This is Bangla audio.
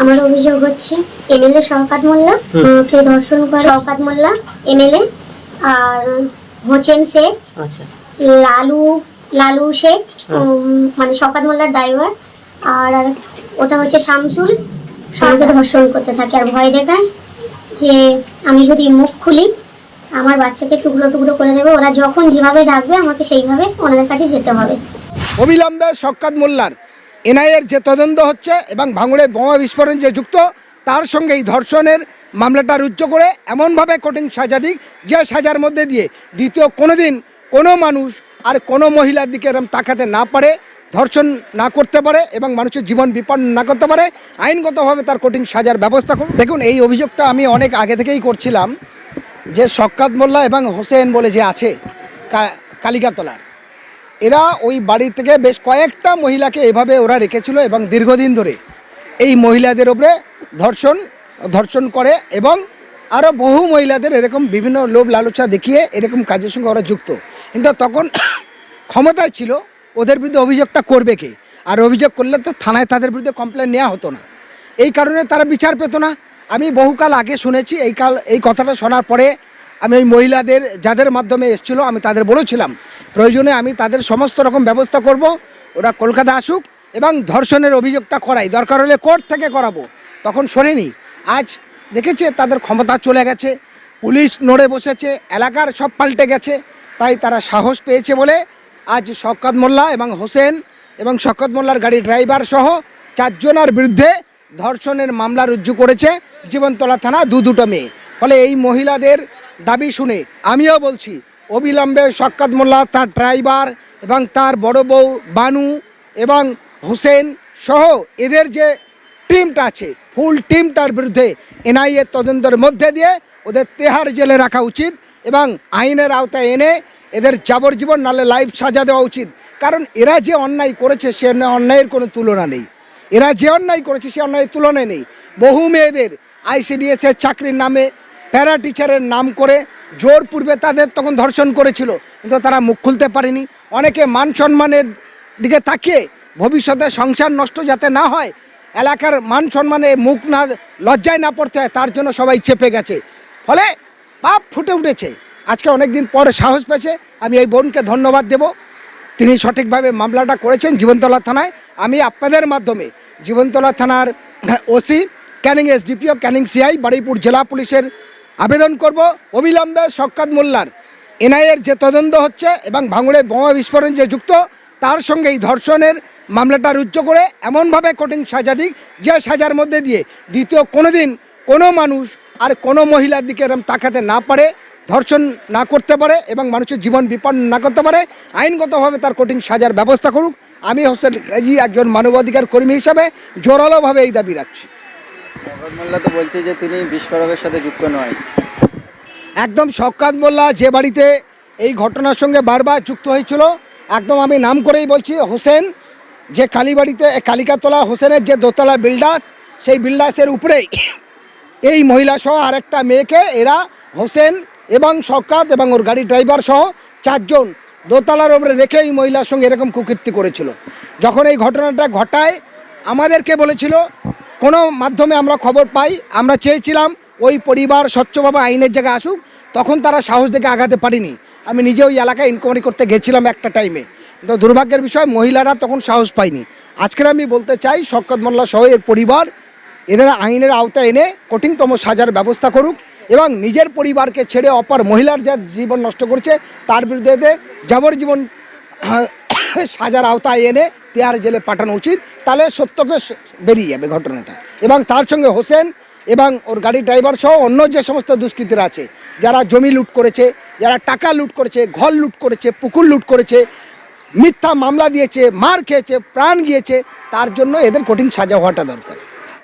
আমার অভিযোগ হচ্ছে এমএলএ শওকত মোল্লা কে ধর্ষণ করে শওকত মোল্লা এমএলএ আর হোসেন শেখ আচ্ছা লালু লালু শেখ মানে শওকত মোল্লার ড্রাইভার আর ওটা হচ্ছে শামসুল সবাইকে ধর্ষণ করতে থাকে আর ভয় দেখায় যে আমি যদি মুখ খুলি আমার বাচ্চাকে টুকরো টুকরো করে দেবে ওরা যখন যেভাবে ডাকবে আমাকে সেইভাবে ওনাদের কাছে যেতে হবে। অবিলম্বে শওকত মোল্লার এনআইএর যে তদন্ত হচ্ছে এবং ভাঙড়ে বোমা বিস্ফোরণ যে যুক্ত তার সঙ্গে এই ধর্ষণের মামলাটা রুজু করে এমনভাবে কঠিন সাজা দিক যে সাজার মধ্যে দিয়ে দ্বিতীয় কোনো দিন কোনো মানুষ আর কোনো মহিলার দিকে এরকম তাকাতে না পারে, ধর্ষণ না করতে পারে এবং মানুষের জীবন বিপন্ন না করতে পারে, আইনগতভাবে তার কঠিন সাজার ব্যবস্থা করুন। দেখুন, এই অভিযোগটা আমি অনেক আগে থেকেই করছিলাম যে শওকত মোল্লা এবং হোসেন বলে যে আছে কালিকাতলার, এরা ওই বাড়ি থেকে বেশ কয়েকটা মহিলাকে এভাবে ওরা রেখেছিল এবং দীর্ঘদিন ধরে এই মহিলাদের উপরে ধর্ষণ করে এবং আরও বহু মহিলাদের এরকম বিভিন্ন লোভ লালসা দেখিয়ে এরকম কাজের সঙ্গে ওরা যুক্ত। কিন্তু তখন ক্ষমতায় ছিল, ওদের বিরুদ্ধে অভিযোগটা করবে কে? আর অভিযোগ করলে তো থানায় তাদের বিরুদ্ধে কমপ্লেন নেওয়া হতো না, এই কারণে তারা বিচার পেত না। আমি বহুকাল আগে শুনেছি, এই কথাটা শোনার পরে আমি ওই মহিলাদের যাদের মাধ্যমে এসেছিলো আমি তাদের বলেছিলাম প্রয়োজনে আমি তাদের সমস্ত রকম ব্যবস্থা করব, ওরা কলকাতা আসুক এবং ধর্ষণের অভিযোগটা করাই, দরকার হলে কোর্ট থেকে করাবো। তখন শোনেনি, আজ দেখেছে তাদের ক্ষমতা চলে গেছে, পুলিশ নড়ে বসেছে, এলাকার সব পাল্টে গেছে, তাই তারা সাহস পেয়েছে বলে আজ শওকত মোল্লা এবং হোসেন এবং শওকত মোল্লার গাড়ি ড্রাইভার সহ 4 জনের বিরুদ্ধে ধর্ষণের মামলা রুজু করেছে জীবনতলা থানা দুটো মেয়ে। ফলে এই মহিলাদের দাবি শুনে আমিও বলছি অবিলম্বে শওকত মোল্লা, তার ড্রাইভার এবং তার বড় বউ বানু এবং হোসেন সহ এদের যে টিমটা আছে ফুল টিমটার বিরুদ্ধে এনআইএ তদন্তের মধ্যে দিয়ে ওদের তেহার জেলে রাখা উচিত এবং আইনের আওতায় এনে এদের যাবজ্জীবন নালে লাইফ সাজা দেওয়া উচিত। কারণ এরা যে অন্যায় করেছে সে অন্যায়ের কোনো তুলনা নেই, এরা যে অন্যায় করেছে সে অন্যায়ের তুলনায় নেই। বহু মেয়েদের আইসিডিএসের চাকরির নামে প্যারা টিচারের নাম করে জোরপূর্বে তাদের তখন ধর্ষণ করেছিল, কিন্তু তারা মুখ খুলতে পারেনি। অনেকে মান সম্মানের দিকে তাকিয়ে ভবিষ্যতে সংসার নষ্ট যাতে না হয়, এলাকার মান সম্মানে মুখ না লজ্জায় না পড়তে হয়, তার জন্য সবাই চেপে গেছে। ফলে পাপ ফুটে উঠেছে। আজকে অনেক দিন পরে সাহস পেয়েছে। আমি এই বোনকে ধন্যবাদ দেব, তিনি সঠিকভাবে মামলাটা করেছেন জীবনতলা থানায়। আমি আপনাদের মাধ্যমে জীবনতলা থানার OC, Canning SDPO, Canning CI, Baruipur জেলা পুলিশের আবেদন করব অবিলম্বে শওকত মোল্লার এনআইএর যে তদন্ত হচ্ছে এবং ভাঙড়ে বোমা বিস্ফোরণ যে যুক্ত তার সঙ্গে এই ধর্ষণের মামলাটা রুজু করে এমনভাবে কঠিন সাজা দিক যে সাজার মধ্যে দিয়ে দ্বিতীয় কোনো দিন কোনো মানুষ আর কোনো মহিলার দিকে এরকম তাকাতে না পারে, ধর্ষণ না করতে পারে এবং মানুষের জীবন বিপন্ন না করতে পারে, আইনগতভাবে তার কঠিন সাজার ব্যবস্থা করুক। আমি হোসেন গাজী একজন মানবাধিকার কর্মী হিসাবে জোরালোভাবে এই দাবি রাখছি। শওকত মোল্লা তো বলছে যে তিনি বিস্ফোরকের সাথে যুক্ত নয়। একদম শওকত মোল্লা যে বাড়িতে এই ঘটনার সঙ্গে বারবার যুক্ত হয়েছিল, একদম আমি নাম করেই বলছি, হোসেন যে কালীবাড়িতে কালিকাতলা হোসেনের যে দোতলা বিল্ডার্স, সেই বিল্ডার্সের উপরেই এই মহিলা সহ আরেকটা মেয়েকে এরা হোসেন এবং শওকত এবং ওর গাড়ি ড্রাইভার সহ 4 জন দোতলার উপরে রেখে এই মহিলার সঙ্গে এরকম কুকীর্তি করেছিল। যখন এই ঘটনাটা ঘটায় আমাদেরকে বলেছিল, কোনো মাধ্যমে আমরা খবর পাই, আমরা চেয়েছিলাম ওই পরিবার স্বচ্ছভাবে আইনের জায়গায় আসুক, তখন তারা সাহস দেখে আগাতে পারিনি। আমি নিজে ওই এলাকায় ইনকোয়ারি করতে গেছিলাম একটা টাইমে, কিন্তু দুর্ভাগ্যের বিষয় মহিলারা তখন সাহস পায়নি। আজকের আমি বলতে চাই শওকত মোল্লা সহ এর পরিবার এদের আইনের আওতায় এনে কঠিনতম সাজার ব্যবস্থা করুক এবং নিজের পরিবারকে ছেড়ে অপর মহিলার যা জীবন নষ্ট করছে তার বিরুদ্ধে এদের যাবজ্জীবন সাজার আওতায় এনে তেহার জেলে পাঠানো উচিত। তাহলে সত্যকে বেরিয়ে যাবে ঘটনাটা। এবং তার সঙ্গে হোসেন এবং ওর গাড়ি ড্রাইভার সহ অন্য যে সমস্ত দুষ্কৃতীরা আছে, যারা জমি লুট করেছে, যারা টাকা লুট করেছে, ঘর লুট করেছে, পুকুর লুট করেছে, মিথ্যা মামলা দিয়েছে, মার খেয়েছে, প্রাণ গিয়েছে, তার জন্য এদের কঠিন সাজা হওয়াটা দরকার।